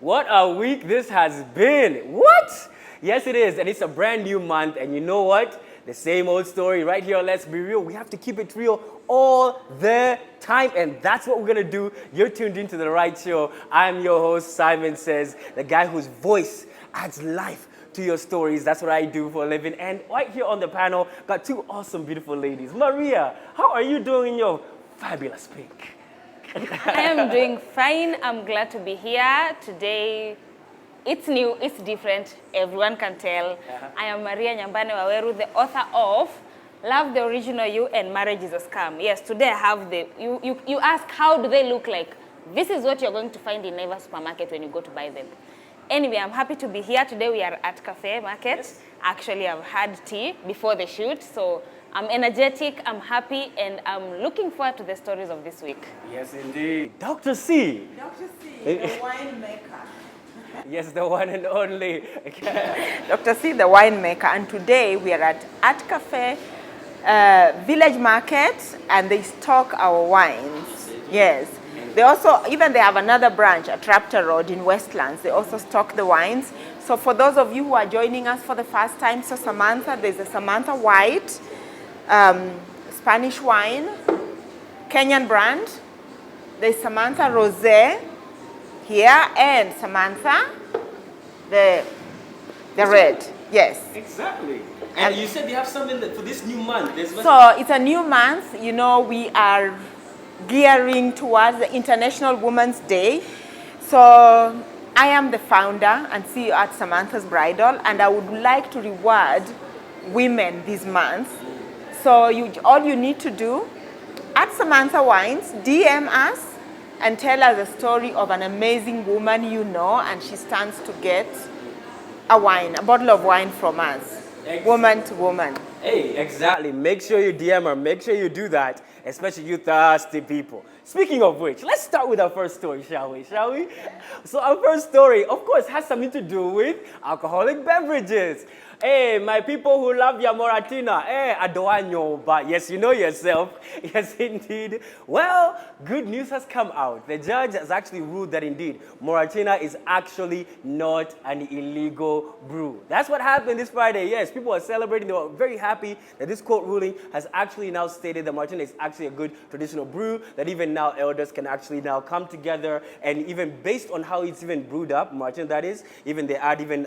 What a week this has been. What? Yes, it is. And it's a brand new month. And you know what? The same old story right here on Let's Be Real. We have to keep it real all the time. And that's what we're going to do. You're tuned into the right show. I'm your host, Simon Says, the guy whose voice adds life to your stories. That's what I do for a living. And right here on the panel, got two awesome, beautiful ladies. Maria, how are you doing in your fabulous pink? I am doing fine. I'm glad to be here today. It's new, it's different, everyone can tell. I am Maria Nyambane Waweru, the author of Love the Original You and Marriage is a Scam. Yes, today I have you ask how do they look like? This is what you're going to find in Naivas supermarket when you go to buy them. Anyway, I'm happy to be here. Today we are at Cafe Market. Yes. Actually, I've had tea before the shoot, so I'm energetic, I'm happy, and I'm looking forward to the stories of this week. Yes, indeed. Dr. C. Dr. C, the winemaker. Yes, the one and only. Dr. C, the winemaker. And today we are at Cafe Village Market, and they stock our wines. Yes. They also, they have another branch at Raptor Road in Westlands. They also stock the wines. So for those of you who are joining us for the first time, so Samantha, there's a Samantha White, Spanish wine, Kenyan brand. There's Samantha Rosé here, and Samantha, the red. Yes. Exactly. And you said you have something for this new month. So it's a new month. You know, we are gearing towards the International Women's Day. So I am the founder and CEO at Samantha's Bridal, and I would like to reward women this month. So all you need to do, at Samantha Wines, DM us and tell us the story of an amazing woman you know, and she stands to get a bottle of wine from us, exactly. Woman to woman. Hey, exactly. Make sure you DM her. Make sure you do that, especially you thirsty people. Speaking of which, let's start with our first story, shall we? So our first story, of course, has something to do with alcoholic beverages. Hey, my people who love your Moratina, hey, Adoanyo, but yes, you know yourself. Yes, indeed. Well, good news has come out. The judge has actually ruled that indeed, Moratina is actually not an illegal brew. That's what happened this Friday. Yes, people are celebrating. They were very happy that this court ruling has actually now stated that Moratina is actually a good traditional brew, that even now elders can actually now come together, and even based on how it's even brewed up, Moratina that is, even they add even,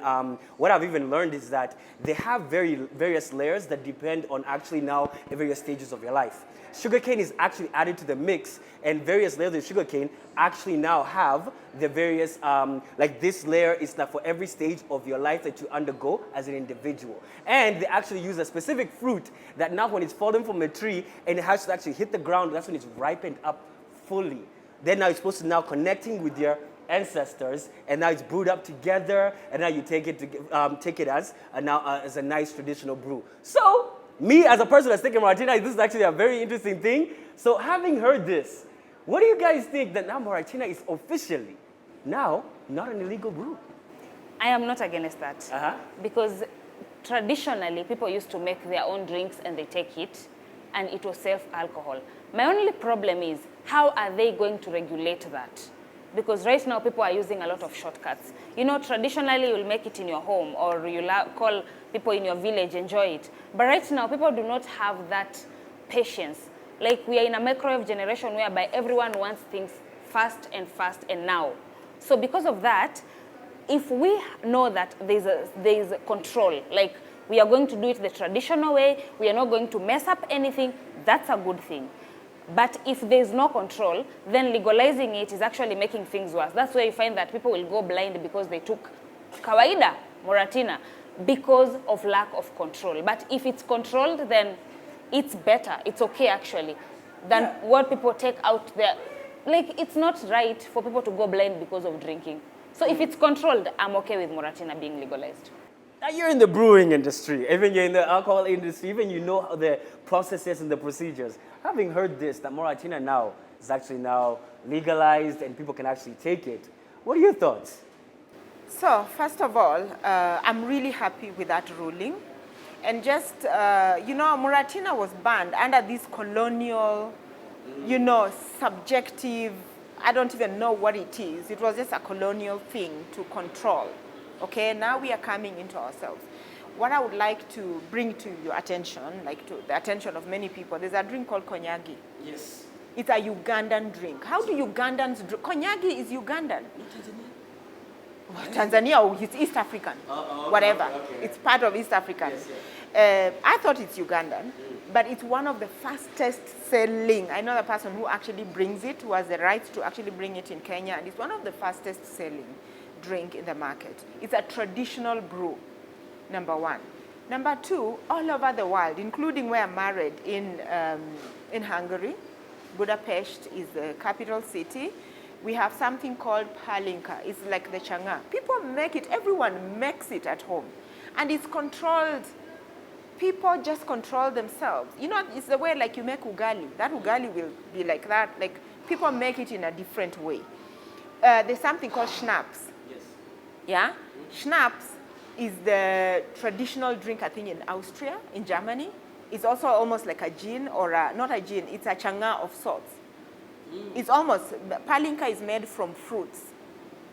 what I've even learned is that they have various layers that depend on actually now various stages of your life. Sugarcane is actually added to the mix, and various layers of sugarcane actually now have the various, like this layer is now for every stage of your life that you undergo as an individual. And they actually use a specific fruit that now when it's fallen from a tree and it has to actually hit the ground, that's when it's ripened up fully. Then now it's supposed to now connecting with your ancestors, and now it's brewed up together, and now you take it as a nice traditional brew. So, me as a person that's taking Moratina, this is actually a very interesting thing. So, having heard this, what do you guys think that now Moratina is officially now not an illegal brew? I am not against that. Because traditionally, people used to make their own drinks and they take it, and it was self-alcohol. My only problem is, how are they going to regulate that? Because right now, people are using a lot of shortcuts. You know, traditionally, you'll make it in your home, or you'll call people in your village, enjoy it. But right now, people do not have that patience. Like, we are in a microwave generation whereby everyone wants things fast and now. So because of that, if we know that there's a control, like we are going to do it the traditional way, we are not going to mess up anything, that's a good thing. But if there's no control, then legalizing it is actually making things worse. That's why you find that people will go blind because they took kawaida, Moratina, because of lack of control. But if it's controlled, then it's better. It's okay, actually, than what people take out there. Like, it's not right for people to go blind because of drinking. So if it's controlled, I'm okay with Moratina being legalized. Now you're in the brewing industry, even you're in the alcohol industry, even you know the processes and the procedures. Having heard this, that Moratina now is actually now legalized and people can actually take it, what are your thoughts? So, first of all, I'm really happy with that ruling. And just, Moratina was banned under this colonial, subjective I don't even know what it is. It was just a colonial thing to control. Okay, now we are coming into ourselves. What I would like to bring to your attention, like to the attention of many people, there's a drink called konyagi. Yes. It's a Ugandan drink. How do Ugandans drink? Konyagi is Ugandan. Tanzania, or it's East African, whatever. Okay. It's part of East African. Yes, yes. I thought it's Ugandan, but it's one of the fastest selling. I know the person who actually brings it, who has the rights to actually bring it in Kenya, and it's one of the fastest selling drink in the market. It's a traditional brew, number one. Number two, all over the world, including where I'm married in Hungary. Budapest is the capital city. We have something called palinka. It's like the changa. People make it, everyone makes it at home. And it's controlled. People just control themselves. You know, it's the way like you make ugali. That ugali will be like that. Like people make it in a different way. There's something called schnapps. Yes. Yeah? Schnapps is the traditional drink, I think, in Austria, in Germany. It's also almost like a gin, or not a gin, it's a changa of sorts. It's almost, palinka is made from fruits.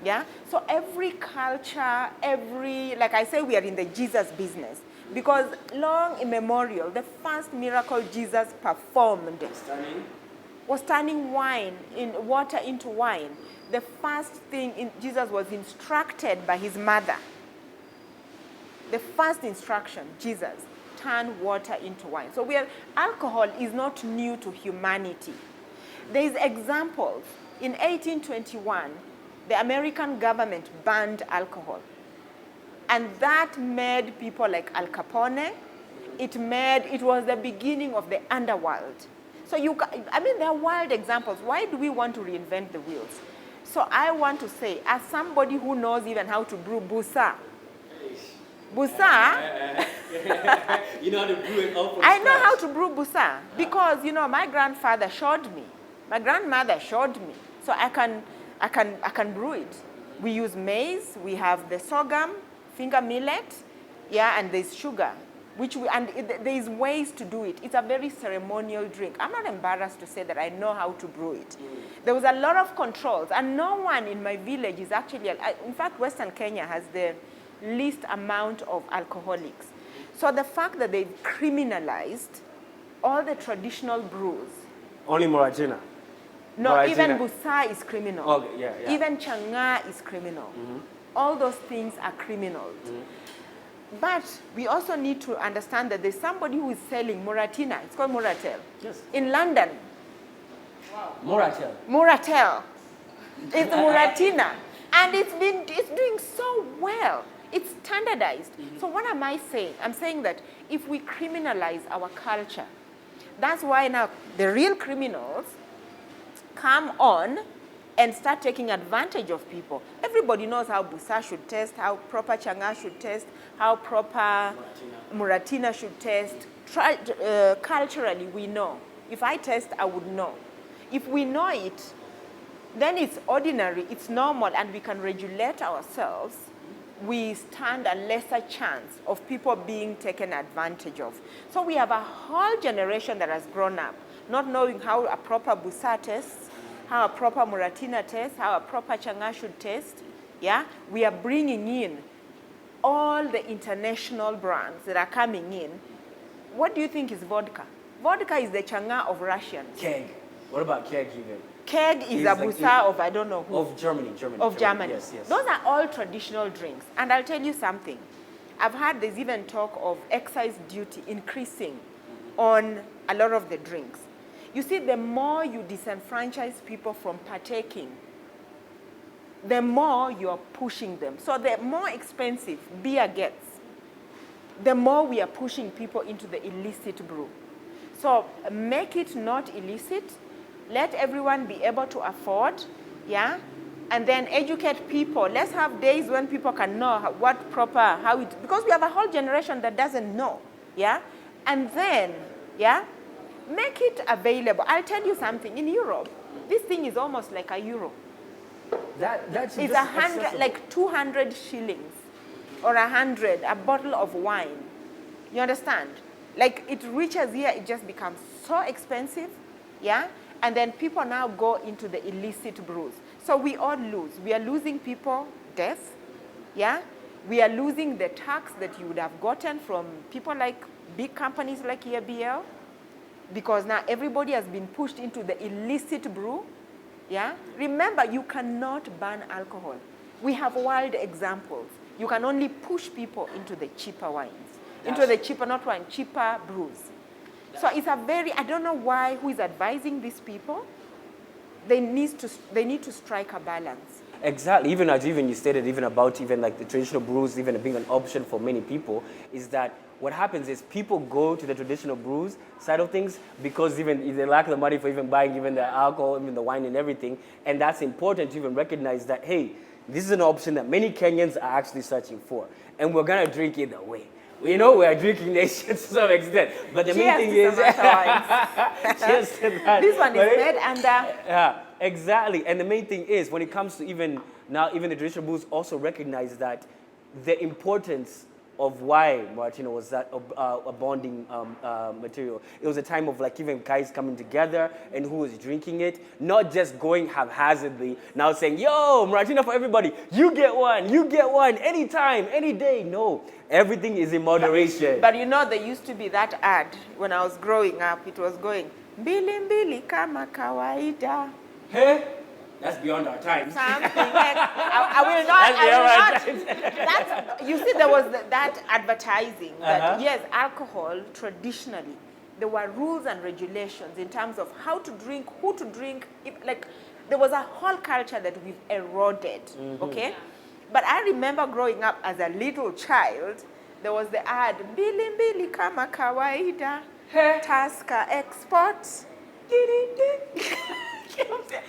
Yeah? So every culture, like I say, we are in the Jesus business. Because long immemorial, the first miracle Jesus performed was turning water into wine. The first thing Jesus was instructed by his mother. The first instruction, Jesus, turn water into wine. So alcohol is not new to humanity. There's examples. In 1821, the American government banned alcohol. And that made people like Al Capone. It was the beginning of the underworld. So there are wild examples. Why do we want to reinvent the wheels? So I want to say, as somebody who knows even how to brew busa, you know how to brew it up. I know how to brew busa because my grandfather showed me. My grandmother showed me, so I can brew it. We use maize. We have the sorghum, finger millet, yeah, and there's sugar, there's ways to do it. It's a very ceremonial drink. I'm not embarrassed to say that I know how to brew it. There was a lot of controls, and no one in my village is actually. In fact, Western Kenya has the least amount of alcoholics. So the fact that they've criminalized all the traditional brews. Only Moratina. No, Moratina. Even busa is criminal. Okay, yeah. Even changa is criminal. All those things are criminal. But we also need to understand that there's somebody who is selling Moratina. It's called Moratel. Yes. In London. Wow. Moratel. Moratel. It's Moratina. And it's doing so well. It's standardized. So what am I saying? I'm saying that if we criminalize our culture, that's why now the real criminals come on and start taking advantage of people. Everybody knows how busa should taste, how proper changa should taste, how proper Muratina should taste. Culturally, we know. If I taste, I would know. If we know it, then it's ordinary, it's normal, and we can regulate ourselves. We stand a lesser chance of people being taken advantage of. So we have a whole generation that has grown up, not knowing how a proper busa tastes, how a proper Muratina tastes, how a proper changa should taste. Yeah? We are bringing in all the international brands that are coming in. What do you think is vodka? Vodka is the changa of Russians. Keg. What about keg even? Keg is a busa of I don't know who. Of Germany. Of Germany. Yes. Those are all traditional drinks. And I'll tell you something. I've heard there's even talk of excise duty increasing on a lot of the drinks. You see, the more you disenfranchise people from partaking, the more you're pushing them. So the more expensive beer gets, the more we are pushing people into the illicit brew. So make it not illicit. Let everyone be able to afford, yeah? And then educate people. Let's have days when people can know because we have a whole generation that doesn't know, yeah? And then, yeah, make it available. I'll tell you something. In Europe, this thing is almost like a euro. That's it's 100, like 200 shillings or 100, a bottle of wine. You understand? Like it reaches here, it just becomes so expensive, yeah? And then people now go into the illicit brews. So we all lose. We are losing people, death, yeah? We are losing the tax that you would have gotten from people like big companies like EABL, because now everybody has been pushed into the illicit brew, yeah? Remember, you cannot ban alcohol. We have wild examples. You can only push people into the cheaper wines, into the cheaper, not wine, cheaper brews. So it's a very, I don't know why, who is advising these people. They need to strike a balance. Exactly. Even as you stated, even about even like the traditional brews, even being an option for many people, is that what happens is people go to the traditional brews side of things because even they lack the money for even buying even the alcohol, even the wine and everything. And that's important to even recognize that, hey, this is an option that many Kenyans are actually searching for. And we're going to drink either way. We know we're a drinking nation to some extent. But the main thing is... Cheers to that. This one is made under... Yeah, exactly. And the main thing is, when it comes to even the traditional brews also recognize that the importance of why Martino was that a bonding material. It was a time of like even guys coming together and who was drinking it, not just going haphazardly, now saying, yo, Martino for everybody, you get one, anytime, any day. No, everything is in moderation. But you know, there used to be that ad when I was growing up. It was going, mbili mbili kama kawaida. Hey? That's beyond our time. Something like, I will not. You see, there was that advertising that, yes, alcohol, traditionally, there were rules and regulations in terms of how to drink, who to drink. Like, there was a whole culture that we've eroded, okay? But I remember growing up as a little child, there was the ad, mbili mbili kama kawaida, Tusker export.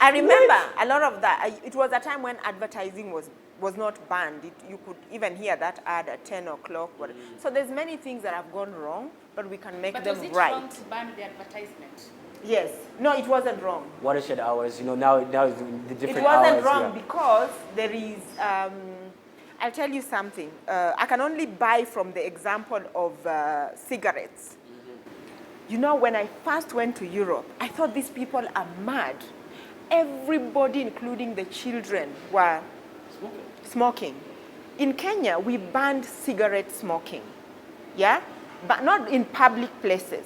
I remember a lot of that. It was a time when advertising was not banned. You could even hear that ad at 10 o'clock. So there's many things that have gone wrong, but we can make them right. But was it wrong to ban the advertisement? Yes. No, it wasn't wrong. Watershed hours, now the different hours. It wasn't wrong because there is, I'll tell you something. I can only buy from the example of cigarettes. You know, when I first went to Europe, I thought these people are mad. Everybody, including the children, were smoking. In Kenya, we banned cigarette smoking, yeah? But not in public places.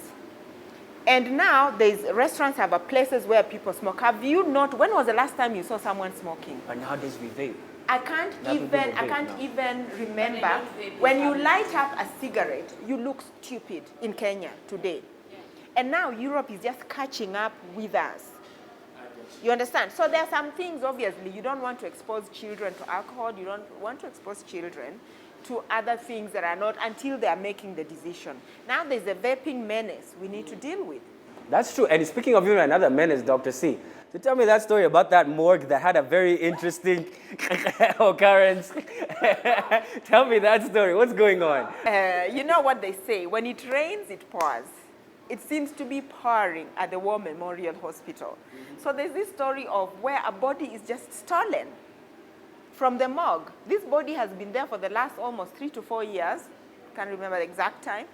And now, restaurants have places where people smoke. Have you not, when was the last time you saw someone smoking? And nowadays we vape. I can't even remember. When you light up a cigarette, you look stupid in Kenya today. And now Europe is just catching up with us. You understand? So there are some things, obviously, you don't want to expose children to alcohol. You don't want to expose children to other things that are not until they are making the decision. Now there's a vaping menace we need to deal with. That's true. And speaking of even another menace, Dr. C, so tell me that story about that morgue that had a very interesting occurrence. Tell me that story. What's going on? You know what they say, when it rains, it pours. It seems to be pouring at the War Memorial Hospital. So there's this story of where a body is just stolen from the morgue. This body has been there for the last almost 3 to 4 years. Can't remember the exact time.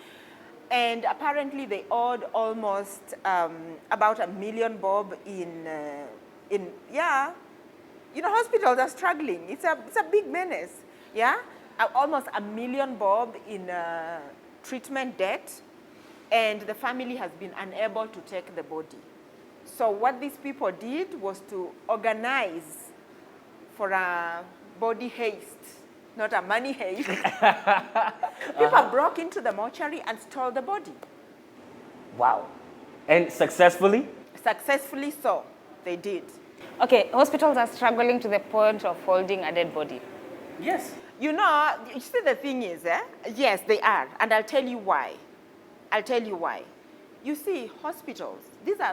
And apparently they owed almost about $1 million bob in hospitals are struggling. It's a big menace, yeah? Almost $1 million bob in treatment debt. And the family has been unable to take the body. So what these people did was to organize for a body haste, not a money haste. People broke into the mortuary and stole the body. Wow. And successfully? Successfully so, they did. Okay, hospitals are struggling to the point of holding a dead body. Yes. You see the thing is, yes, they are. And I'll tell you why. You see, hospitals,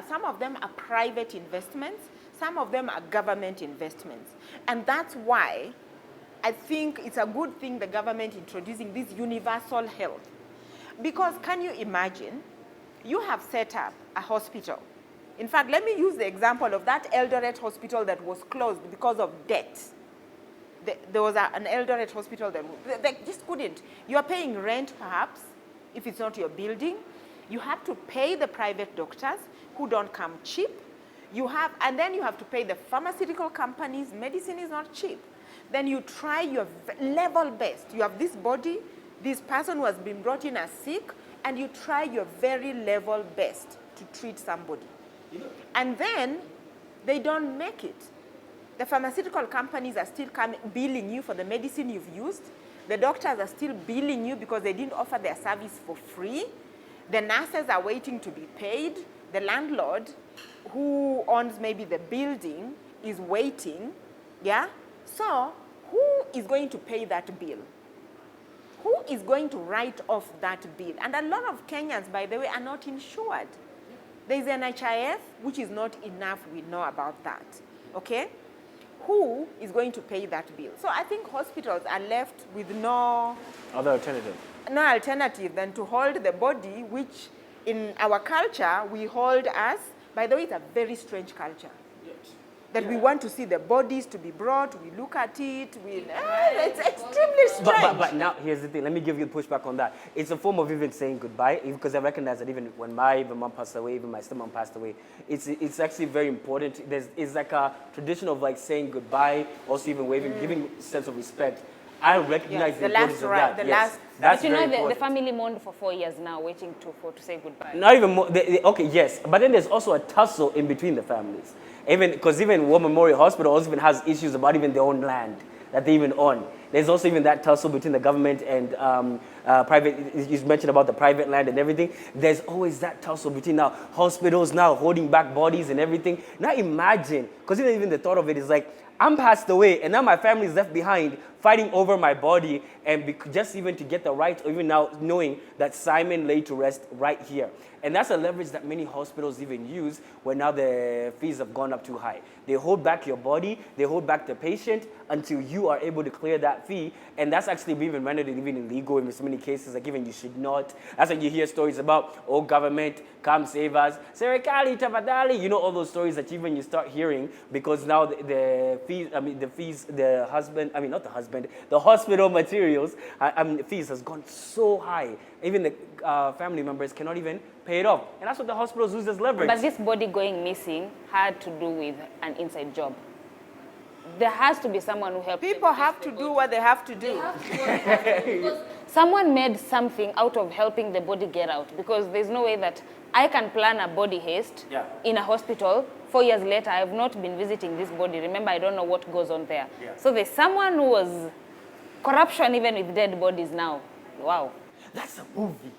some of them are private investments, some of them are government investments. And that's why I think it's a good thing the government introducing this universal health. Because can you imagine, you have set up a hospital. In fact, let me use the example of that Eldoret hospital that was closed because of debt. There was an Eldoret hospital that they just couldn't. You are paying rent, perhaps, if it's not your building. You have to pay the private doctors who don't come cheap. And then you have to pay the pharmaceutical companies. Medicine is not cheap. Then you try your level best. You have this body, this person who has been brought in as sick, and you try your very level best to treat somebody. And then they don't make it. The pharmaceutical companies are still billing you for the medicine you've used. The doctors are still billing you because they didn't offer their service for free. The nurses are waiting to be paid. The landlord, who owns maybe the building, is waiting. Yeah? So, who is going to pay that bill? Who is going to write off that bill? And a lot of Kenyans, by the way, are not insured. There is an NHIF, which is not enough. We know about that. Okay? Who is going to pay that bill? So I think hospitals are left with no other alternative. No alternative than to hold the body, which in our culture we hold as, by the way, it's a very strange culture. Yes. That we want to see the bodies to be brought, we look at it, it's extremely strange. But now, here's the thing, let me give you the pushback on that. It's a form of even saying goodbye, because I recognize that even when my mom passed away, even my stepmom passed away, it's actually very important. It's like a tradition of like saying goodbye, also even waving, giving a sense of respect. I recognize the importance of that. But you know, the family mourned for 4 years now, waiting to say goodbye. Not even more. Okay, yes, but then there's also a tussle in between the families. Because even War Memorial Hospital also even has issues about even their own land that they even own. There's also even that tussle between the government and private. You mentioned about the private land and everything. There's always that tussle between now hospitals now holding back bodies and everything. Now imagine, because even the thought of it is like, I'm passed away, and now my family is left behind fighting over my body, and just even to get the right, even now knowing that Simon lay to rest right here. And that's a leverage that many hospitals even use when now the fees have gone up too high. They hold back your body, they hold back the patient until you are able to clear that fee. And that's actually even rendered even illegal in so many cases, like even you should not. That's when you hear stories about, oh, government, come save us. Serikali, tafadhali. You know, all those stories that even you start hearing because now the hospital materials, fees has gone so high. Even the family members cannot even pay it off. And that's what the hospitals use as leverage. But this body going missing had to do with an inside job. There has to be someone who helps. People have to do what they have to do. Someone made something out of helping the body get out, because there's no way that I can plan a body haste in a hospital. 4 years later, I have not been visiting this body. Remember, I don't know what goes on there. Yeah. So there's someone who was corruption even with dead bodies now. Wow. That's a movie.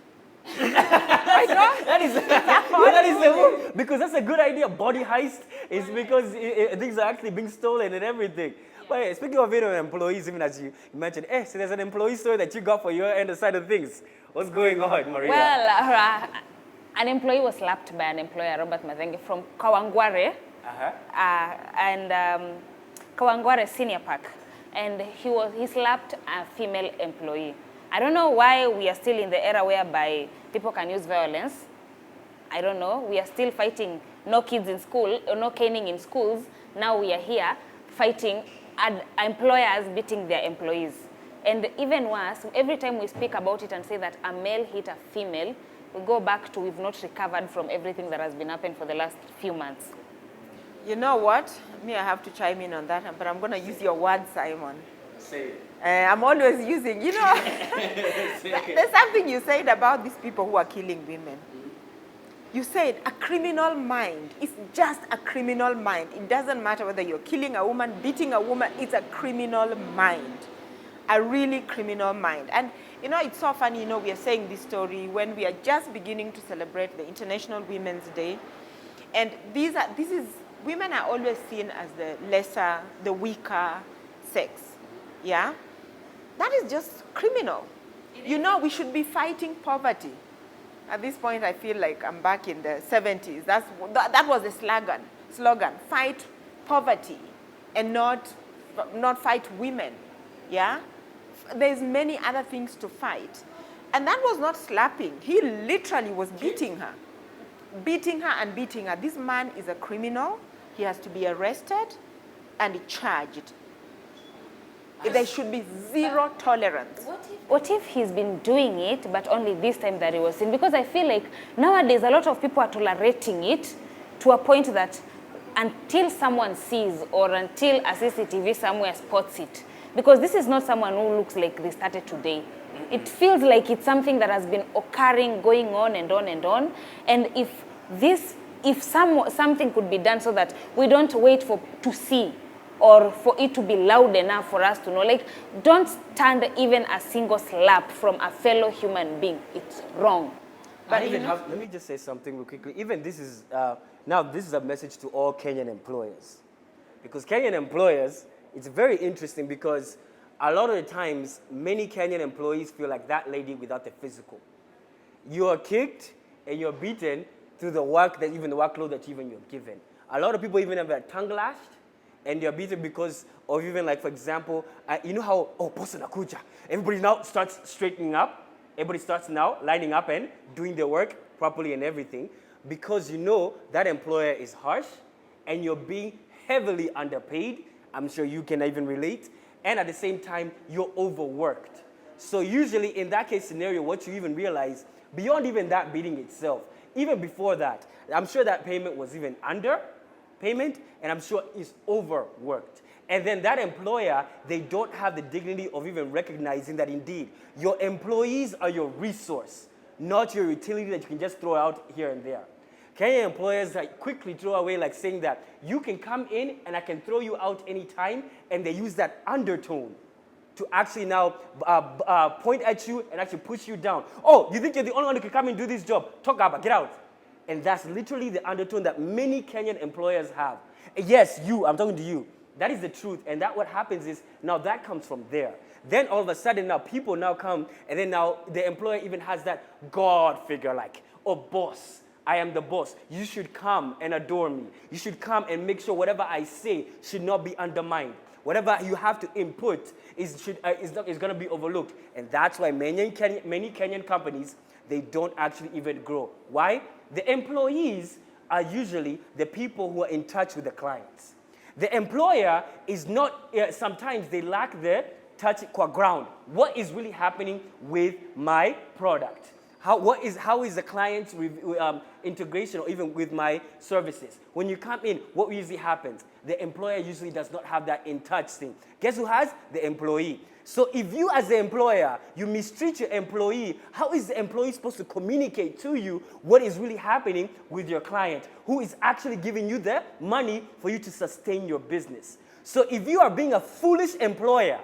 I know. That is a movie. Because that's a good idea. Body heist is because things are actually being stolen and everything. But speaking of employees, even as you mentioned, so there's an employee story that you got for your end side of things. What's going on, Maria? Well, an employee was slapped by an employer, Robert Mazenge, from Kawangware, Kawangware Senior Park. And he slapped a female employee. I don't know why we are still in the era whereby people can use violence. I don't know. We are still fighting no kids in school, or no caning in schools. Now we are here fighting employers beating their employees. And even worse, every time we speak about it and say that a male hit a female, we go back to we've not recovered from everything that has been happening for the last few months. You know what? Me, I have to chime in on that, but I'm going to use your word, Simon. Say it. I'm always using, there's something you said about these people who are killing women. You said a criminal mind. It's just a criminal mind. It doesn't matter whether you're killing a woman, beating a woman, it's a criminal mind. A really criminal mind. And, it's so funny, we are saying this story when we are just beginning to celebrate the International Women's Day. And women are always seen as the lesser, the weaker sex. Yeah? That is just criminal. We should be fighting poverty. At this point, I feel like I'm back in the 70s. That was the slogan. Fight poverty and not fight women. Yeah? There's many other things to fight. And that was not slapping. He literally was beating her. Beating her and beating her. This man is a criminal. He has to be arrested and charged. There should be zero tolerance. What if he's been doing it, but only this time that he was seen? Because I feel like nowadays a lot of people are tolerating it to a point that until someone sees or until a CCTV somewhere spots it. Because this is not someone who looks like they started today. It feels like it's something that has been occurring, going on and on and on. And if something could be done so that we don't wait to see or for it to be loud enough for us to know, like, don't stand even a single slap from a fellow human being. It's wrong. But let me just say something real quickly. Even this is, now this is a message to all Kenyan employers. Because Kenyan employers, it's very interesting because a lot of the times, many Kenyan employees feel like that lady without the physical. You are kicked and you're beaten through the work that even the workload that even you're given. A lot of people even have their tongue lashed and they're beaten because of even, like, for example, you know how, boss nakuja. Everybody now starts straightening up. Everybody starts now lining up and doing their work properly and everything because you know that employer is harsh and you're being heavily underpaid. I'm sure you can even relate. And at the same time, you're overworked. So usually in that case scenario, what you even realize, beyond even that beating itself, even before that, I'm sure that payment was even under payment, and I'm sure it's overworked. And then that employer, they don't have the dignity of even recognizing that indeed, your employees are your resource, not your utility that you can just throw out here and there. Kenyan employers like quickly throw away, like saying that you can come in and I can throw you out anytime, and they use that undertone to actually now point at you and actually push you down. Oh, you think you're the only one who can come and do this job? Talk about, get out. And that's literally the undertone that many Kenyan employers have. Yes, I'm talking to you. That is the truth. And that what happens is, now that comes from there. Then all of a sudden now people now come, and then now the employer even has that God figure like, oh, boss. I am the boss. You should come and adore me. You should come and make sure whatever I say should not be undermined. Whatever you have to input is going to be overlooked. And that's why many Kenyan companies, they don't actually even grow. Why? The employees are usually the people who are in touch with the clients. The employer is not, sometimes they lack the touch qua ground. What is really happening with my product? How is the client's integration or even with my services? When you come in, what usually happens? The employer usually does not have that in-touch thing. Guess who has? The employee. So if you as the employer, you mistreat your employee, how is the employee supposed to communicate to you what is really happening with your client, who is actually giving you the money for you to sustain your business? So if you are being a foolish employer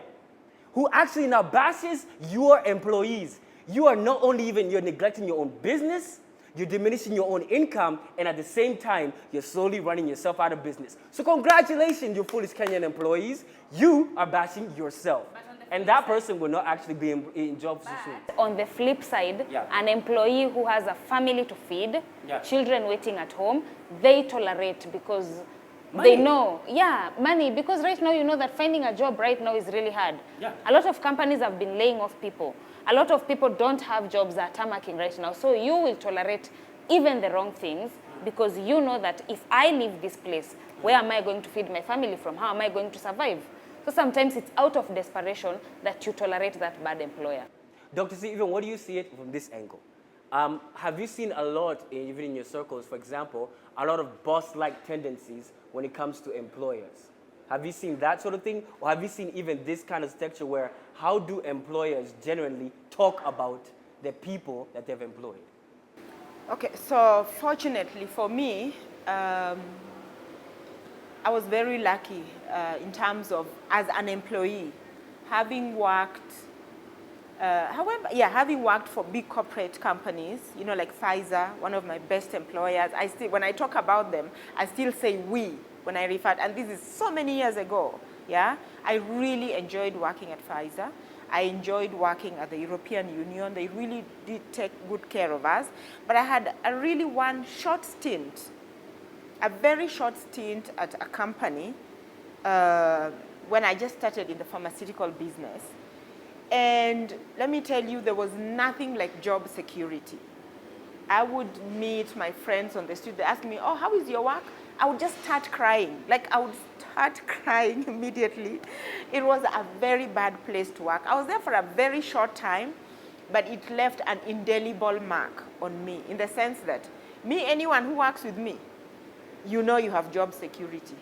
who actually now bashes your employees, you are not only you're neglecting your own business, you're diminishing your own income, and at the same time, you're slowly running yourself out of business. So congratulations, you foolish Kenyan employees. You are bashing yourself. And that person will not actually be in job soon. On the flip side, an employee who has a family to feed, children waiting at home, they tolerate because money. They know, money. Because right now, you know that finding a job right now is really hard. A lot of companies have been laying off people. A lot of people don't have jobs that are tarmacking right now. So you will tolerate even the wrong things because you know that if I leave this place, where am I going to feed my family from? How am I going to survive? So sometimes it's out of desperation that you tolerate that bad employer. Dr. C, even what do you see it from this angle? Have you seen a lot, even in your circles, for example, a lot of boss-like tendencies when it comes to employers? Have you seen that sort of thing? Or have you seen even this kind of structure where how do employers generally talk about the people that they've employed? Okay, so fortunately for me, I was very lucky in terms of as an employee, having worked having worked for big corporate companies, you know, like Pfizer, one of my best employers. When I talk about them, I still say we when I refer, and this is so many years ago. Yeah, I really enjoyed working at Pfizer. I enjoyed working at the European Union. They really did take good care of us. But I had a really a very short stint at a company when I just started in the pharmaceutical business. And let me tell you, there was nothing like job security. I would meet my friends on the street. They ask me, oh, how is your work? I would just start crying. Like, I would start crying immediately. It was a very bad place to work. I was there for a very short time, but it left an indelible mark on me in the sense that anyone who works with me, you know you have job security.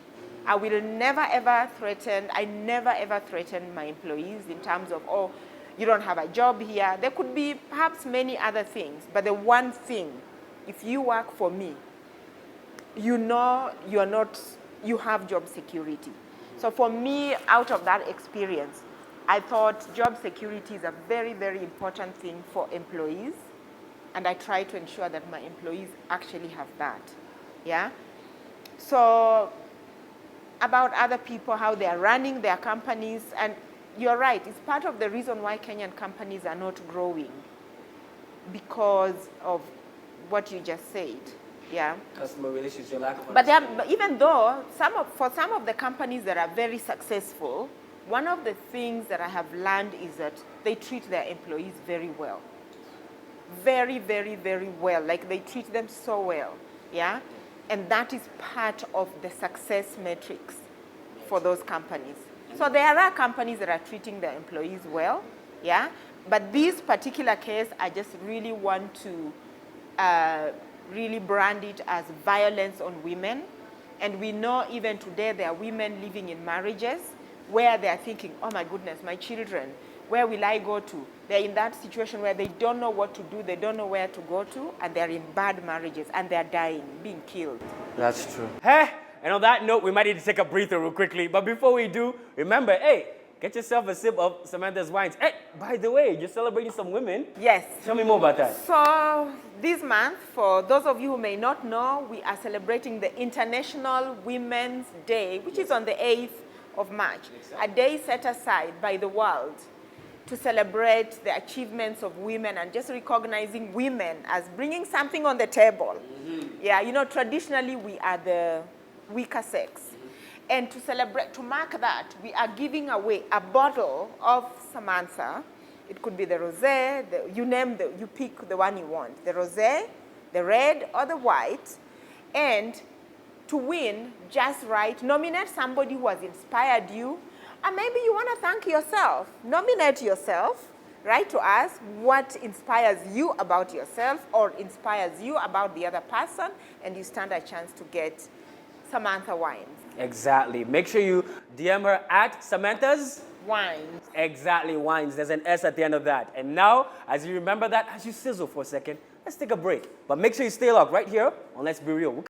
I will never ever threaten, I never ever threaten my employees in terms of, oh, you don't have a job here. There could be perhaps many other things, but the one thing, if you work for me, you know you have job security. So for me, out of that experience, I thought job security is a very, very important thing for employees, and I try to ensure that my employees actually have that, yeah? So about other people, how they are running their companies, and you're right, it's part of the reason why Kenyan companies are not growing, because of what you just said, yeah? Customer relationship, lack of but even though for some of the companies that are very successful, one of the things that I have learned is that they treat their employees very well. Very, very, very well. Like they treat them so well, yeah? And that is part of the success metrics for those companies. So there are companies that are treating their employees well, yeah? But this particular case, I just really want to really brand it as violence on women. And we know even today there are women living in marriages where they are thinking, oh my goodness, my children, where will I go to? They're in that situation where they don't know what to do, they don't know where to go to, and they're in bad marriages, and they're dying, being killed. That's true. Hey, and on that note, we might need to take a breather real quickly. But before we do, remember, hey, get yourself a sip of Samantha's wines. Hey, by the way, you're celebrating some women. Yes. Tell me more about that. So this month, for those of you who may not know, we are celebrating the International Women's Day, which is on the 8th of March, a day set aside by the world to celebrate the achievements of women and just recognizing women as bringing something on the table. Yeah, you know, traditionally we are the weaker sex. And to celebrate, to mark that, we are giving away a bottle of Samantha. It could be the rosé, you pick the one you want. The rosé, the red, or the white. And to win, just write, nominate somebody who has inspired you. And maybe you want to thank yourself. Nominate yourself. Write to us what inspires you about yourself or inspires you about the other person, and you stand a chance to get Samantha wines. Exactly. Make sure you DM her at Samantha's Wines. Exactly, wines. There's an S at the end of that. And now, as you remember that, as you sizzle for a second, let's take a break. But make sure you stay locked right here on Let's Be Real.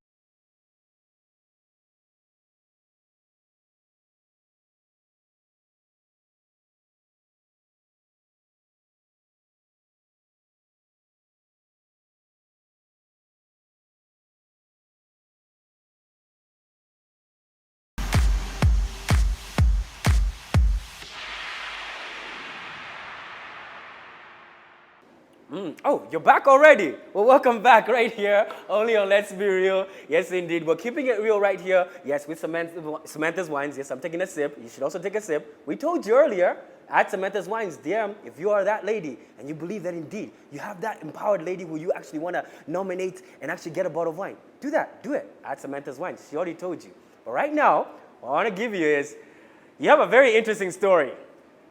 Oh, you're back already. Well, welcome back right here, only on Let's Be Real. Yes, indeed. We're keeping it real right here. Yes, with Samantha's Wines. Yes, I'm taking a sip. You should also take a sip. We told you earlier, at Samantha's Wines, DM, if you are that lady and you believe that indeed you have that empowered lady who you actually want to nominate and actually get a bottle of wine, do that. Do it at Samantha's Wines. She already told you. But right now, what I want to give you is, you have a very interesting story,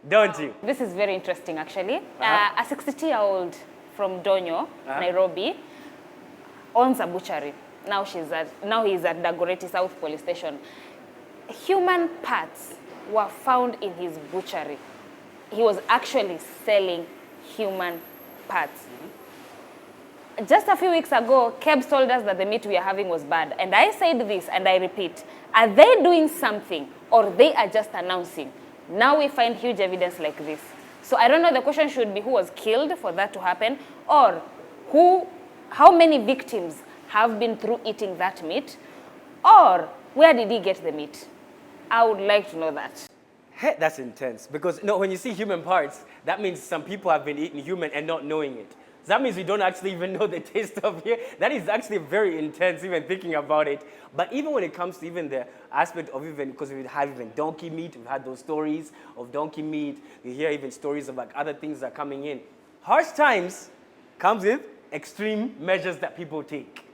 don't you? This is very interesting, actually. A 62-year-old from Donyo, Nairobi, owns a butchery. Now he's at Dagoretti South Police Station. Human parts were found in his butchery. He was actually selling human parts. Just a few weeks ago, Kebs told us that the meat we are having was bad. And I said this, and I repeat, are they doing something, or they are just announcing? Now we find huge evidence like this. So I don't know, the question should be who was killed for that to happen, or how many victims have been through eating that meat, or where did he get the meat? I would like to know that. Hey, that's intense, because when you see human parts, that means some people have been eating human and not knowing it. So that means we don't actually even know the taste of it. That is actually very intense, even thinking about it. But even when it comes to even the aspect of because we have even donkey meat, we've had those stories of donkey meat. We hear even stories of like other things that are coming in. Harsh times comes with extreme measures that people take.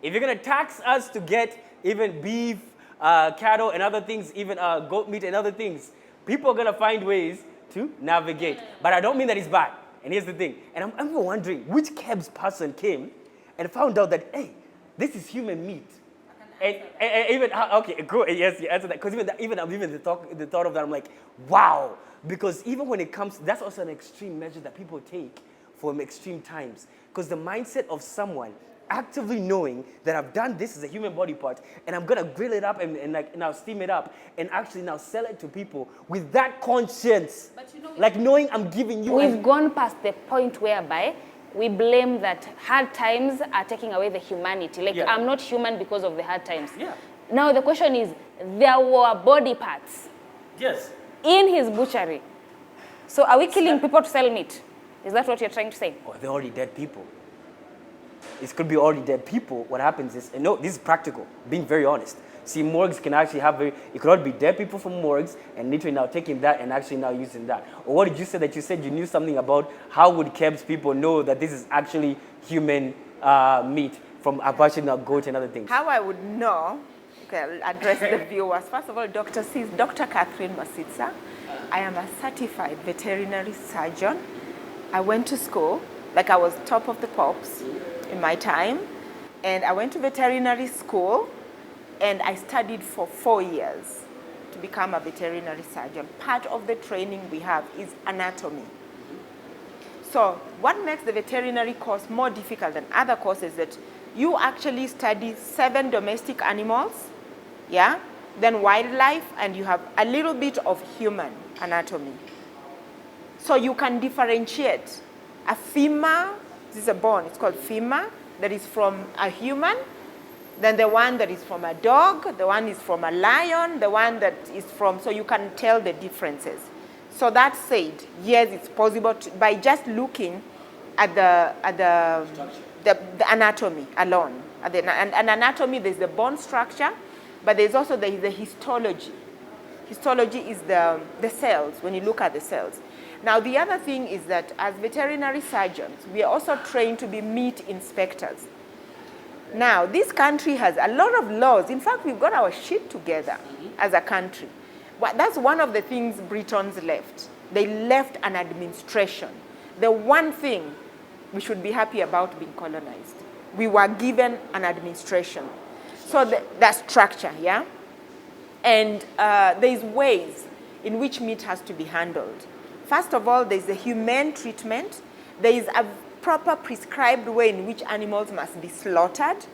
If you're gonna tax us to get even beef, cattle and other things, even goat meat and other things, people are gonna find ways to navigate. But I don't mean that it's bad. And here's the thing, and I'm wondering which Kebs person came and found out that, hey, this is human meat. And even okay, good. Yes, you answered that because even the thought of that, I'm like, wow. Because even when it comes, that's also an extreme measure that people take from extreme times. Because the mindset of someone actively knowing that I've done this as a human body part and I'm gonna grill it up and now steam it up and actually now sell it to people with that conscience, like knowing I'm giving you. We've gone past the point whereby we blame that hard times are taking away the humanity. Like, I'm not human because of the hard times. Yeah. Now the question is, there were body parts. Yes. In his butchery. So are we killing people to sell meat? Is that what you're trying to say? Oh, they're already dead people. It could be already dead people. What happens is, and no, this is practical, being very honest. See, morgues can actually have it could all be dead people from morgues and literally now taking that and actually now using that. Or what did you say that you said you knew something about how would KEBS people know that this is actually human meat from abortion of goat and other things? How I would know, okay, I'll address the viewers. First of all, Dr. C is Dr. Katherine Masa. I am a certified veterinary surgeon. I went to school, like I was top of the pops in my time. And I went to veterinary school and I studied for 4 years to become a veterinary surgeon. Part of the training we have is anatomy. So what makes the veterinary course more difficult than other courses is that you actually study 7 domestic animals, yeah, then wildlife, and you have a little bit of human anatomy. So you can differentiate a femur, this is a bone, it's called femur, that is from a human, then the one that is from a dog, the one is from a lion, the one that is from, so you can tell the differences. So that said, yes, it's possible to, by just looking at the anatomy alone. And anatomy, there's the bone structure, but there's also the histology. Histology is the cells, when you look at the cells. Now, the other thing is that as veterinary surgeons, we are also trained to be meat inspectors. Now, this country has a lot of laws. In fact, we've got our shit together as a country. But that's one of the things Britons left. They left an administration. The one thing we should be happy about being colonized. We were given an administration. So that structure, yeah? And there's ways in which meat has to be handled. First of all, there's the humane treatment. There is a proper prescribed way in which animals must be slaughtered.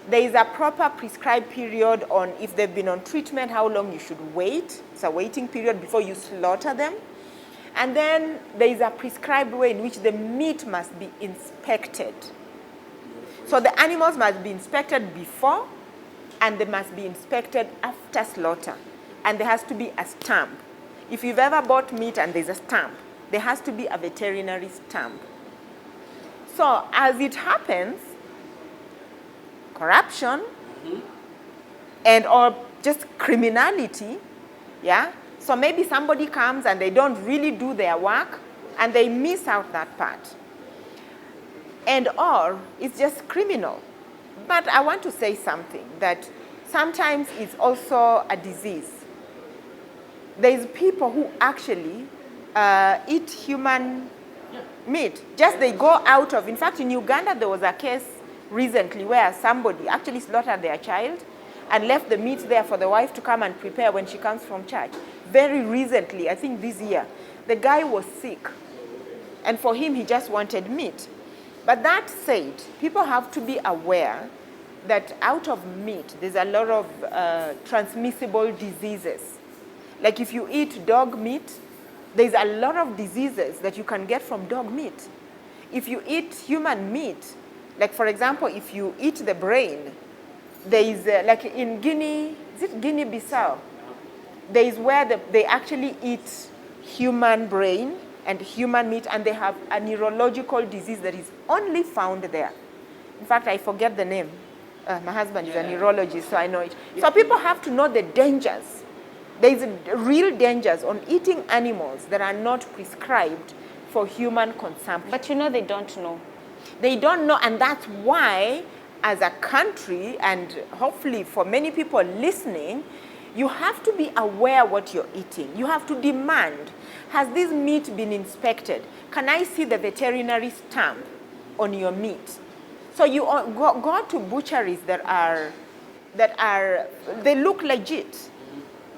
There is a proper prescribed period on if they've been on treatment, how long you should wait. It's a waiting period before you slaughter them. And then there is a prescribed way in which the meat must be inspected. So the animals must be inspected before and they must be inspected after slaughter. And there has to be a stamp. If you've ever bought meat and there's a stamp, there has to be a veterinary stamp. So as it happens, corruption and or just criminality, yeah? So maybe somebody comes and they don't really do their work and they miss out that part. And or it's just criminal. But I want to say something that sometimes it's also a disease. There's people who actually eat human meat. Just they go out of, in fact in Uganda there was a case recently where somebody actually slaughtered their child and left the meat there for the wife to come and prepare when she comes from church. Very recently, I think this year, the guy was sick and for him he just wanted meat. But that said, people have to be aware that out of meat there's a lot of transmissible diseases. Like if you eat dog meat, there's a lot of diseases that you can get from dog meat. If you eat human meat, like for example, if you eat the brain, there is like in Guinea, is it Guinea-Bissau? There is where they actually eat human brain and human meat and they have a neurological disease that is only found there. In fact, I forget the name. My husband is a neurologist, so I know it. So people have to know the dangers. There's real dangers on eating animals that are not prescribed for human consumption. But you know they don't know. They don't know, and that's why, as a country, and hopefully for many people listening, you have to be aware what you're eating. You have to demand, has this meat been inspected? Can I see the veterinary stamp on your meat? So you go to butcheries that they look legit.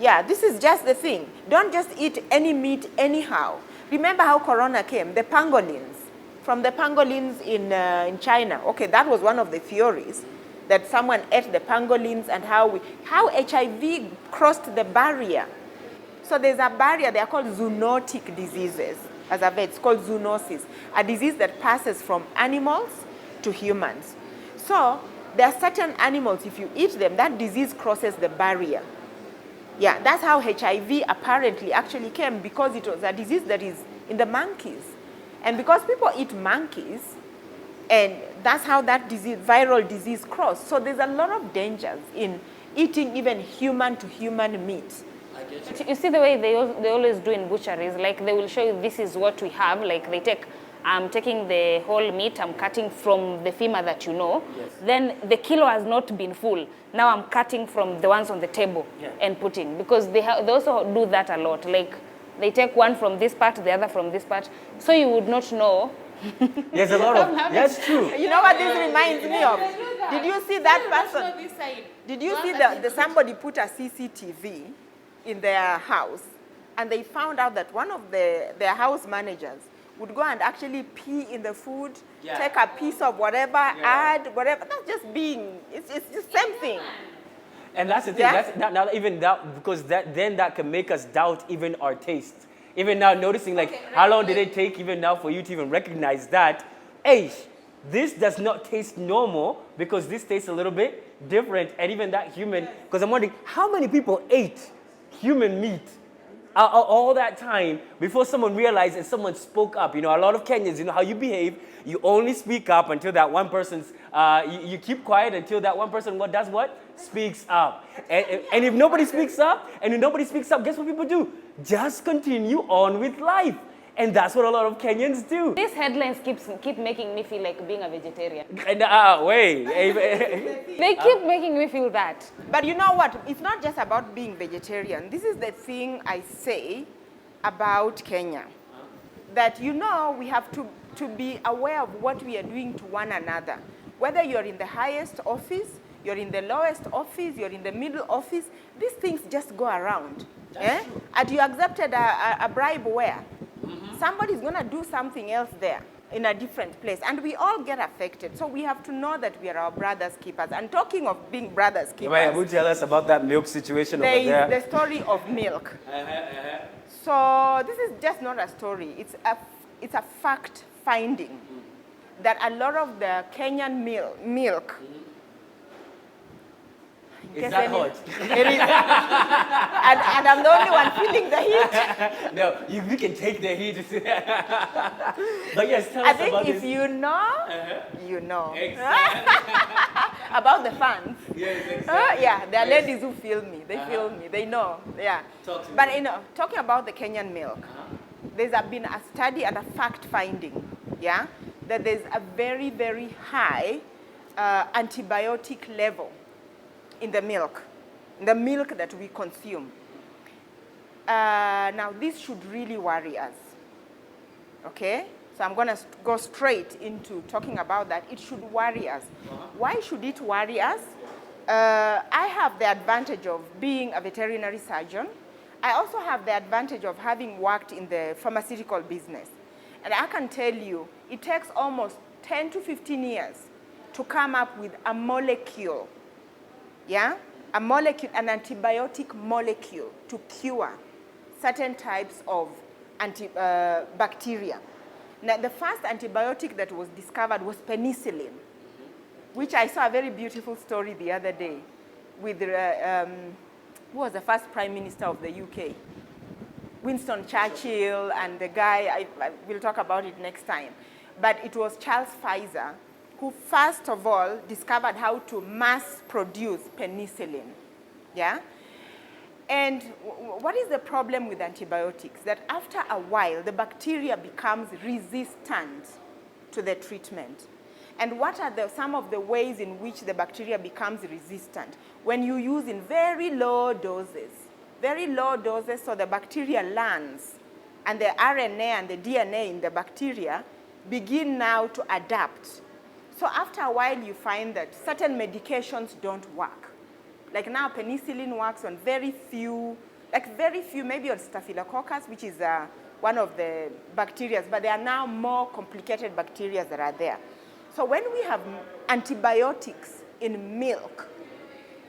Yeah, this is just the thing. Don't just eat any meat anyhow. Remember how Corona came? The pangolins. From the pangolins in China. Okay, that was one of the theories, that someone ate the pangolins and how HIV crossed the barrier. So there's a barrier, they are called zoonotic diseases. As I've said, it's called zoonosis, a disease that passes from animals to humans. So there are certain animals, if you eat them, that disease crosses the barrier. Yeah, that's how HIV apparently actually came, because it was a disease that is in the monkeys. And because people eat monkeys, and that's how that disease, viral disease crossed. So there's a lot of dangers in eating even human-to-human meat. You see the way they always do in butcheries, like they will show you this is what we have, like they take, I'm taking the whole meat, I'm cutting from the femur that you know, yes. Then the kilo has not been full. Now I'm cutting from the ones on the table, yeah, and putting, because they also do that a lot, like they take one from this part, the other from this part, so you would not know. There's a lot of, that's true. You know what this reminds me of? Did you see that person? Did you see somebody put a CCTV in their house, and they found out that one of their house managers would go and actually pee in the food, yeah, take a piece of whatever, yeah, add whatever. That's just being, it's the same thing. And that's the thing, yeah, that's now even that, because then that can make us doubt even our taste. Even now noticing, like, okay, how long did it take even now for you to even recognize that, hey, this does not taste normal, because this tastes a little bit different, and even that human, because I'm wondering, how many people ate human meat all that time before someone realized and someone spoke up? You know, a lot of Kenyans, you know how you behave, you only speak up until that one person's, you keep quiet until that one person does what? Speaks up. And if nobody speaks up, guess what people do? Just continue on with life. And that's what a lot of Kenyans do. These headlines keep making me feel like being a vegetarian. Wait. They keep making me feel that. But you know what? It's not just about being vegetarian. This is the thing I say about Kenya. That, you know, we have to be aware of what we are doing to one another. Whether you're in the highest office, you're in the lowest office, you're in the middle office, these things just go around. Eh? And you accepted a bribe where? Somebody's going to do something else there in a different place. And we all get affected. So we have to know that we are our brother's keepers. And talking of being brother's keepers. Would you tell us about that milk situation over there? There is the story of milk. So this is just not a story. It's a fact finding that a lot of the Kenyan milk. Is that hot? It is. And I'm the only one feeling the heat. No, you can take the heat. But yes, tell us about this. I think if you know, you know. Exactly. About the fans. Yes, exactly. Yeah, there are ladies who feel me. They feel me. They know. Yeah. But you know, talking about the Kenyan milk, there's been a study and a fact finding, yeah, that there's a very, very high antibiotic level in the milk that we consume. Now, this should really worry us, okay? So I'm going to go straight into talking about that. It should worry us. Why should it worry us? I have the advantage of being a veterinary surgeon. I also have the advantage of having worked in the pharmaceutical business. And I can tell you, it takes almost 10 to 15 years to come up with a molecule, yeah? A molecule, an antibiotic molecule to cure certain types of bacteria. Now, the first antibiotic that was discovered was penicillin, which I saw a very beautiful story the other day with, who was the first Prime Minister of the UK? Winston Churchill and the guy, I will talk about it next time. But it was Charles Pfizer who first of all discovered how to mass produce penicillin, yeah? And what is the problem with antibiotics? That after a while, the bacteria becomes resistant to the treatment. And what are some of the ways in which the bacteria becomes resistant? When you use in very low doses so the bacteria learns, and the RNA and the DNA in the bacteria begin now to adapt. So after a while, you find that certain medications don't work. Like now penicillin works on very few, maybe on staphylococcus, which is one of the bacteria, but there are now more complicated bacteria that are there. So when we have antibiotics in milk,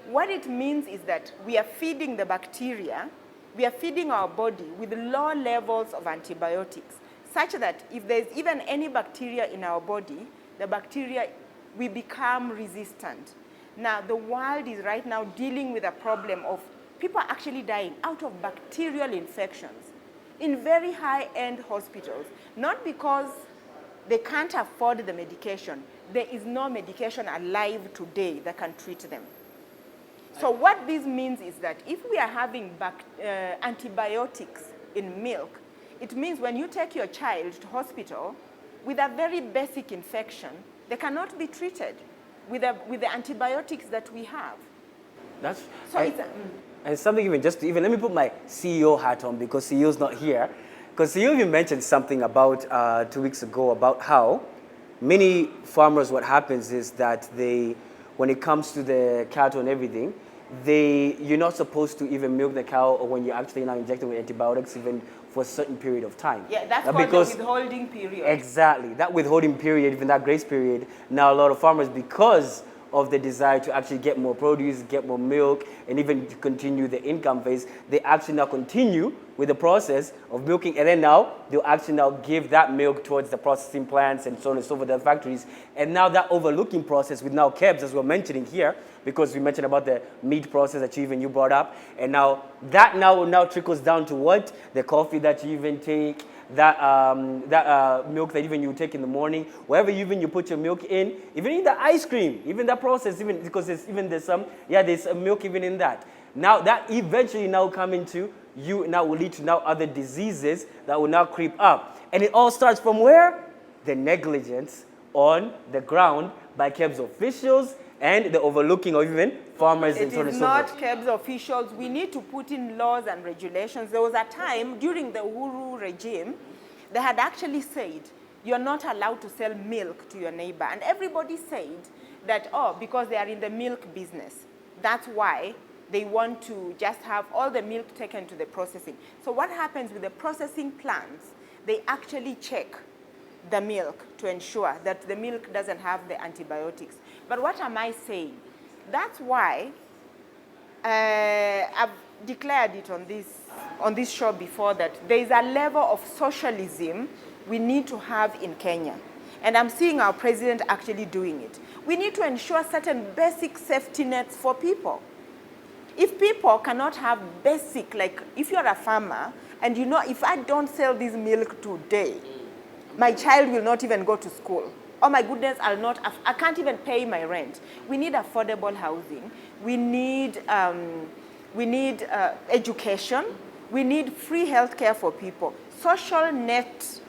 what it means is that we are feeding the bacteria, we are feeding our body with low levels of antibiotics, such that if there's even any bacteria in our body, the bacteria, we become resistant. Now, the world is right now dealing with a problem of people actually dying out of bacterial infections in very high-end hospitals, not because they can't afford the medication. There is no medication alive today that can treat them. So what this means is that if we are having antibiotics in milk, it means when you take your child to hospital with a very basic infection, they cannot be treated with the antibiotics that we have. That's so. And something even let me put my CEO hat on because CEO's not here. Because CEO even mentioned something about 2 weeks ago about how many farmers, what happens is that when it comes to the cattle and everything, you're not supposed to even milk the cow or when you're actually now injecting with antibiotics even for a certain period of time. Yeah, that's called the withholding period. Exactly. That withholding period, even that grace period, now a lot of farmers, because of the desire to actually get more produce, get more milk, and even to continue the income phase, they actually now continue with the process of milking, and then now they'll actually now give that milk towards the processing plants and so on and so forth, the factories. And now that overlooking process with now KEBS, as we're mentioning here, because we mentioned about the meat process that you brought up, and now that now trickles down to what? The coffee that you even take, that milk that even you take in the morning, wherever you put your milk in, even in the ice cream, even that process, even because there's milk even in that. Now that eventually now come into you now will lead to now other diseases that will now creep up. And it all starts from where? The negligence on the ground by KEBS officials and the overlooking of even farmers and so on and so forth. It is not KEBS officials. We need to put in laws and regulations. There was a time during the Uhuru regime, they had actually said, you're not allowed to sell milk to your neighbor. And everybody said that, because they are in the milk business, that's why they want to just have all the milk taken to the processing. So what happens with the processing plants, they actually check the milk to ensure that the milk doesn't have the antibiotics. But what am I saying? That's why I've declared it on this show before that there is a level of socialism we need to have in Kenya. And I'm seeing our president actually doing it. We need to ensure certain basic safety nets for people. If people cannot have basic, like if you're a farmer and you know if I don't sell this milk today, my child will not even go to school. Oh my goodness, I can't even pay my rent. We need affordable housing. We need education. We need free healthcare for people. Social nets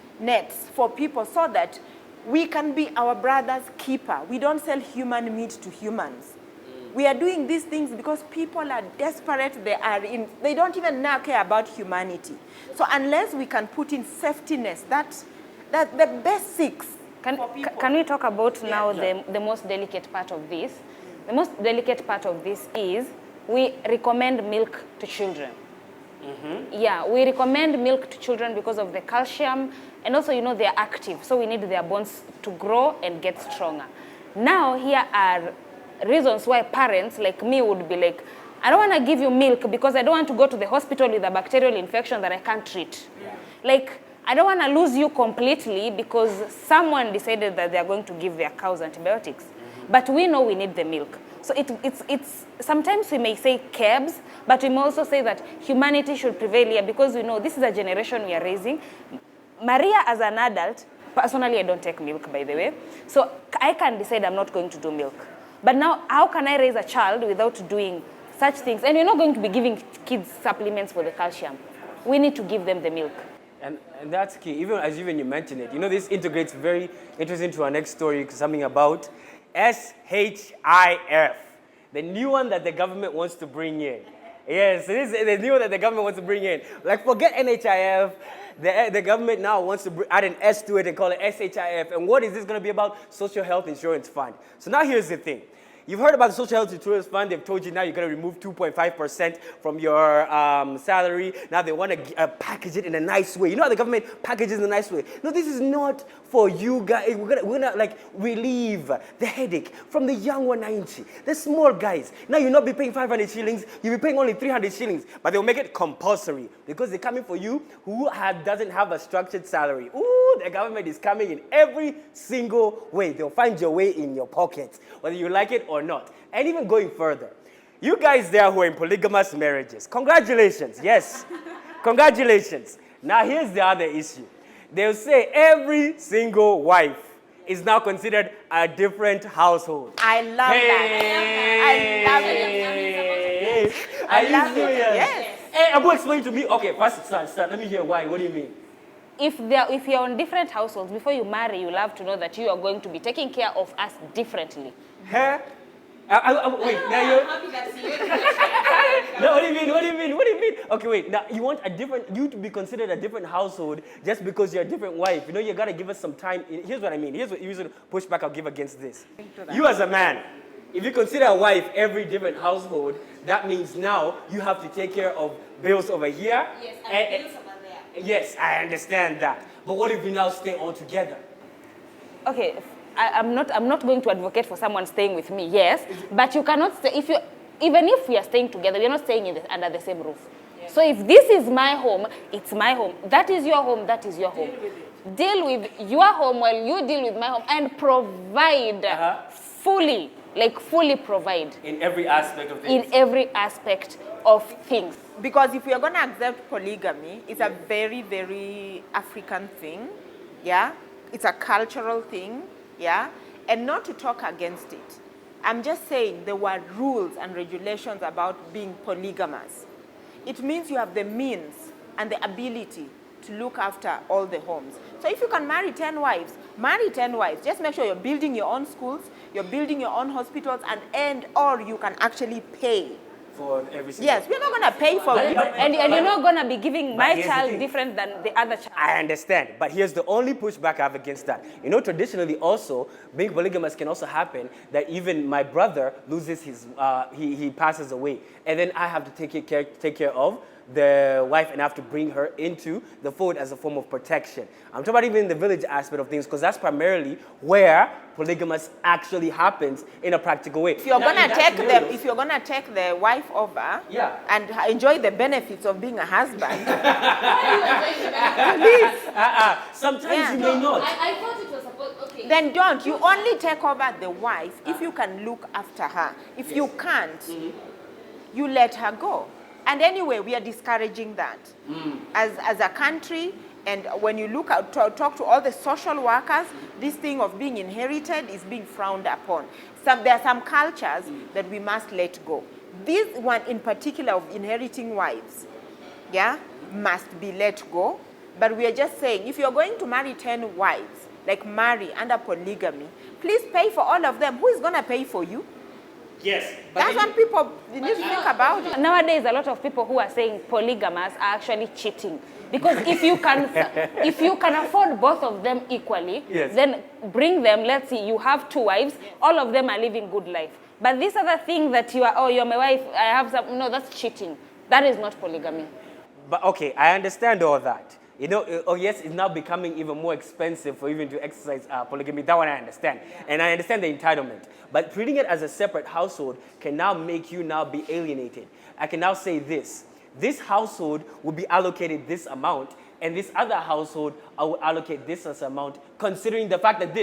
for people so that we can be our brother's keeper. We don't sell human meat to humans. We are doing these things because people are desperate. They don't even now care about humanity. So unless we can put in safety nets, that the basics for people. Can we talk about now the most delicate part of this? The most delicate part of this is we recommend milk to children. Mm-hmm. Yeah, we recommend milk to children because of the calcium, and also, they're active, so we need their bones to grow and get stronger. Now, here are reasons why parents like me would be like, I don't want to give you milk because I don't want to go to the hospital with a bacterial infection that I can't treat. Yeah. Like, I don't want to lose you completely because someone decided that they're going to give their cows antibiotics. Mm-hmm. But we know we need the milk. So it's sometimes we may say KEBS, but we may also say that humanity should prevail here because we know this is a generation we are raising. Maria, as an adult, personally, I don't take milk, by the way. So I can decide I'm not going to do milk. But now, how can I raise a child without doing such things? And you're not going to be giving kids supplements for the calcium. We need to give them the milk. And that's key. Even you mentioned it. This integrates very interesting to our next story, something about SHIF, the new one that the government wants to bring in. Yes, it is the new one that the government wants to bring in. Like, forget NHIF. The government now wants to add an S to it and call it SHIF. And what is this going to be about? Social Health Insurance Fund. So now here's the thing. You've heard about the Social Health Insurance Fund. They've told you now you're going to remove 2.5% from your salary. Now they want to package it in a nice way. You know how the government packages in a nice way? No, this is not for you guys. We're gonna like relieve the headache from the young 190, the small guys. Now you'll not be paying 500 shillings. You'll be paying only 300 shillings. But they'll make it compulsory because they're coming for you who doesn't have a structured salary. Ooh, the government is coming in every single way. They'll find your way in your pockets, whether you like it or not. And even going further, you guys there who are in polygamous marriages, congratulations, yes, congratulations. Now here's the other issue. They'll say every single wife is now considered a different household. I love that. I love it. I love it. Yes. Hey, Abu, explain to me. Okay, first start. Let me hear why. What do you mean? If you're on different households, before you marry, you'll have to know that you are going to be taking care of us differently. Huh? Wait, now you're... No, what do you mean? What do you mean? What do you mean? Okay, wait. Now, you want you to be considered a different household just because you're a different wife. You know, you got to give us some time. Here's what I mean. Here's what pushback I'll give against this. You as a man, if you consider a wife every different household, that means now you have to take care of bills over here. Yes, and bills over there. Yes, I understand that. But what if we now stay all together? Okay, I'm not going to advocate for someone staying with me, yes, but you cannot stay, even if we are staying together, we are not staying under the same roof. Yeah. So if this is my home, it's my home. That is your home, that is your home. Deal with your home while you deal with my home and provide fully provide. In every aspect of things. In every aspect of things. Because if we are going to accept polygamy, it's a very, very African thing, yeah? It's a cultural thing, yeah? And not to talk against it. I'm just saying there were rules and regulations about being polygamous. It means you have the means and the ability to look after all the homes. So if you can marry 10 wives, marry 10 wives. Just make sure you're building your own schools, you're building your own hospitals, or you can actually pay. For every single Yes, we're not going to pay for it. And you're not going to be giving my child different than the other child. I understand, but here's the only pushback I have against that. You know, traditionally also, being polygamous can also happen that even my brother loses his, he passes away. And then I have to take care of the wife and I have to bring her into the fold as a form of protection. I'm talking about even the village aspect of things because that's primarily where polygamous actually happens in a practical way. If you're gonna take the wife over and enjoy the benefits of being a husband, sometimes you may not. I thought it was supposed. Okay. Then don't. You only take over the wife if you can look after her. If you can't, you let her go. And anyway, we are discouraging that as a country. And when you talk to all the social workers, this thing of being inherited is being frowned upon. There are some cultures that we must let go. This one in particular of inheriting wives, must be let go. But we are just saying, if you're going to marry 10 wives, like marry under polygamy, please pay for all of them. Who is going to pay for you? Yes. That's what people need to think about it. Nowadays, a lot of people who are saying polygamous are actually cheating. Because if you can afford both of them equally, then bring them. Let's see, you have 2 wives, all of them are living good life. But this other thing that you're my wife, I have some, no, that's cheating. That is not polygamy. But okay, I understand all that. You know, yes, it's now becoming even more expensive for even to exercise polygamy. That one I understand. And I understand the entitlement. But treating it as a separate household can now make you now be alienated. I can now say this. This household will be allocated this amount, and this other household, I will allocate this amount, considering the fact that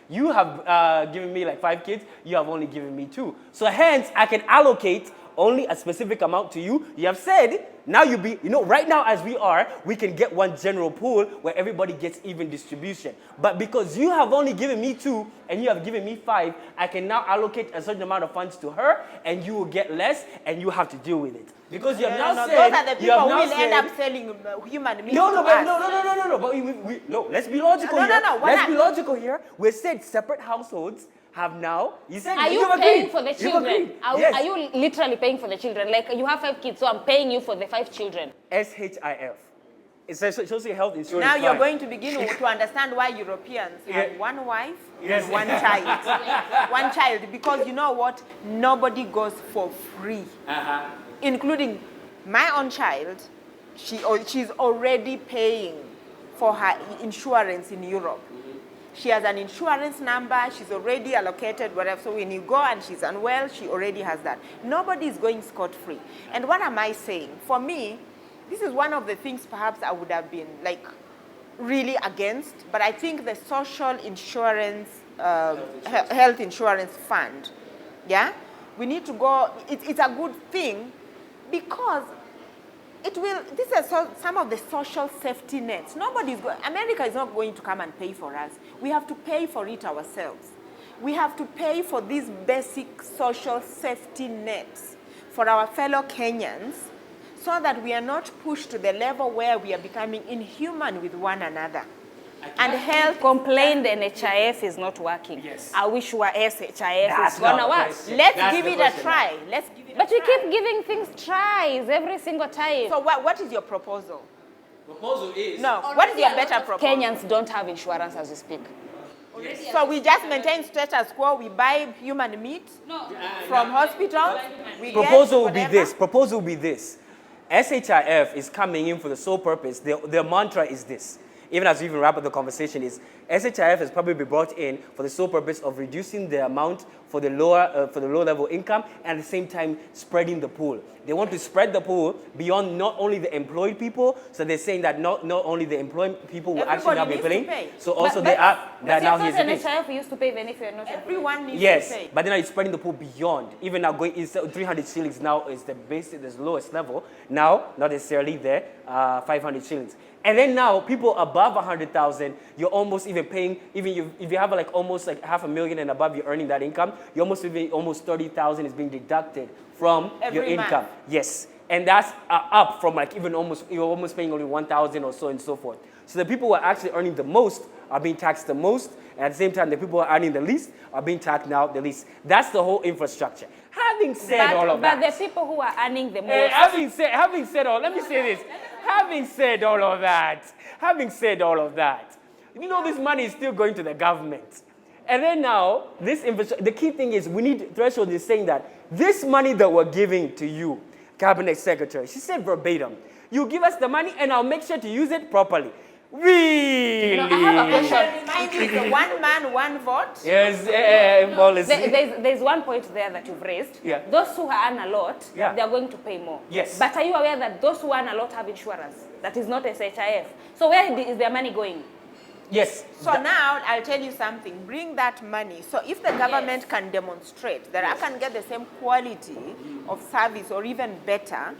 you have given me like 5 kids, you have only given me 2. So hence, I can allocate only a specific amount to you. You have said, now right now as we can get one general pool where everybody gets even distribution. But because you have only given me 2 and you have given me 5, I can now allocate a certain amount of funds to her and you will get less and you have to deal with it. Because you have now said... Those are the people who will end up selling human meat No, but let's be logical here. Let's be logical here. We said separate households have now... You said, are you paying for the children? Are you literally paying for the children? Like you have 5 kids, so I'm paying you for the 5 children. SHIF. It's a social health insurance. Now you're fund. going to begin to understand why Europeans have one wife Yes. and one child. One child, because you know what? Nobody goes for free. Including my own child. She's already paying for her insurance in Europe. She has an insurance number, she's already allocated, whatever. So when you go and she's unwell, she already has that. Nobody is going scot-free. And what am I saying? For me, this is one of the things perhaps I would have been like really against, but I think the social insurance, health insurance fund, yeah, we need to go, it's a good thing because it will, these are some of the social safety nets. America is not going to come and pay for us. We have to pay for it ourselves. We have to pay for these basic social safety nets for our fellow Kenyans so that we are not pushed to the level where we are becoming inhuman with one another. And health complained NHIF is not working. Yes. I wish our SHIF is not gonna the work. question. Let's That's give the it a question try. Let's give it But a you try. keep giving things tries every single time. So what is your proposal? Proposal is No, what is your better proposal? Kenyans don't have insurance as we speak. So we just maintain status quo. We buy human meat from hospitals. We proposal get will be whatever. this. Proposal will be this. SHIF is coming in for the sole purpose. Their mantra is this. Even as we even wrap up the conversation, is SHIF has probably been brought in for the sole purpose of reducing the amount for the low level income and at the same time spreading the pool. They want to spread the pool beyond not only the employed people, so they're saying that not only the employed people will actually now be Everybody needs paying, to pay. so also they are that now here's the thing. NHIF used to pay even if you're not Everyone needs Yes, to pay. but then it's spreading the pool beyond. Even now, going is 300 shillings now is the basic, the lowest level. Now, not necessarily there, 500 shillings. And then now, people above 100,000, you're almost even paying. Even if you have like almost like $500,000 and above, you're earning that income. You're almost 30,000 is being deducted from your Every income. month. Yes, and that's up from like even you're almost paying only 1,000 or so and so forth. So the people who are actually earning the most are being taxed the most, and at the same time, the people who are earning the least are being taxed now the least. That's the whole infrastructure. Having said all of that, But the people who are earning the most. having said all, let me say this. Having said all of that, you know this money is still going to the government. And then now, the key thing is we need threshold is saying that this money that we're giving to you, Cabinet Secretary, she said verbatim, you give us the money and I'll make sure to use it properly. Really? No, I have a question. Remind you, the one man, one vote. Yes, policy. There's one point there that you've raised. Yeah. Those who earn a lot, Yeah. they're going to pay more. Yes. But are you aware that those who earn a lot have insurance? That is not SHIF. So where is their money going? Yes. So now I'll tell you something. Bring that money. So if the government can demonstrate that I can get the same quality of service or even better,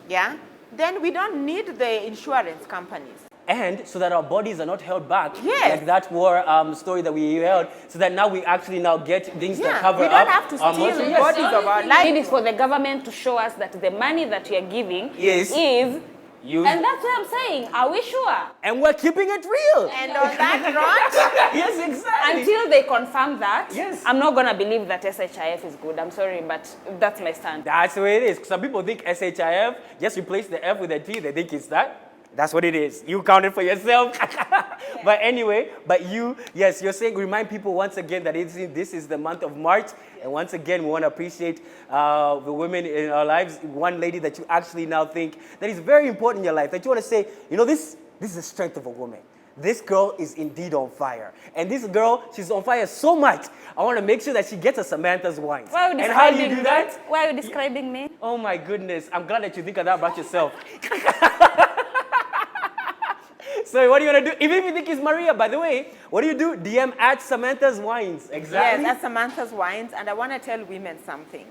yeah, then we don't need the insurance companies. And so that our bodies are not held back, Yes. like that war story that we heard, so that now we actually now get things that Yeah, cover we up. don't have to our steal muscles. bodies of our It lives. is for the government to show us that the money that we are giving Yes. is, Use- and that's what I'm saying. Are we sure? And we're keeping it real. And on that front, Yes, exactly. Until they confirm that, Yes. I'm not going to believe that SHIF is good. I'm sorry, but that's my stand. That's the way it is. Some people think SHIF, just replace the F with a T, they think it's that. That's what it is. You count it for yourself. But anyway, yes, you're saying, remind people once again that this is the month of March. And once again, we want to appreciate the women in our lives. One lady that you actually now think that is very important in your life, that you want to say, you know, this is the strength of a woman. This girl is indeed on fire. And this girl, she's on fire so much, I want to make sure that she gets a Samantha's wines. Why are you And how do you describing do that? Why are you describing me? Oh my goodness, I'm glad that you think of that about yourself. So what do you want to do? Even if you think it's Maria, by the way, what do you do? DM at Samantha's Wines. Exactly. yes, that's Samantha's Wines. And I want to tell women something.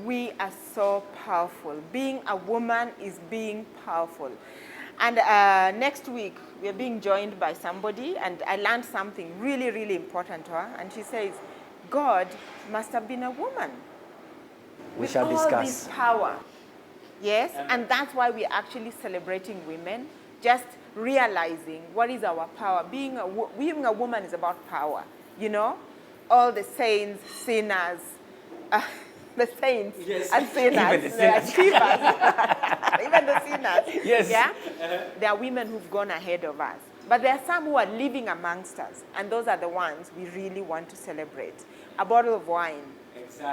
We are so powerful. Being a woman is being powerful. And next week, we're being joined by somebody, and I learned something really, really important to her. And she says, God must have been a woman. We shall all discuss. this power. Yes, and that's why we're actually celebrating women, just realizing what is our power. Being a woman is about power, you know? All the saints, sinners, the saints Yes. and sinners, Even the sinners. achievers, even the sinners. Yes. Yeah? There are women who've gone ahead of us. But there are some who are living amongst us, and those are the ones we really want to celebrate. A bottle of wine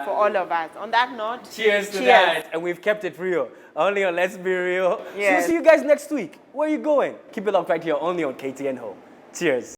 for all of us. On that note, cheers to that. And we've kept it real. Only on Let's Be Real. Yes. So we'll see you guys next week. Where are you going? Keep it up right here only on KTN Home. Cheers.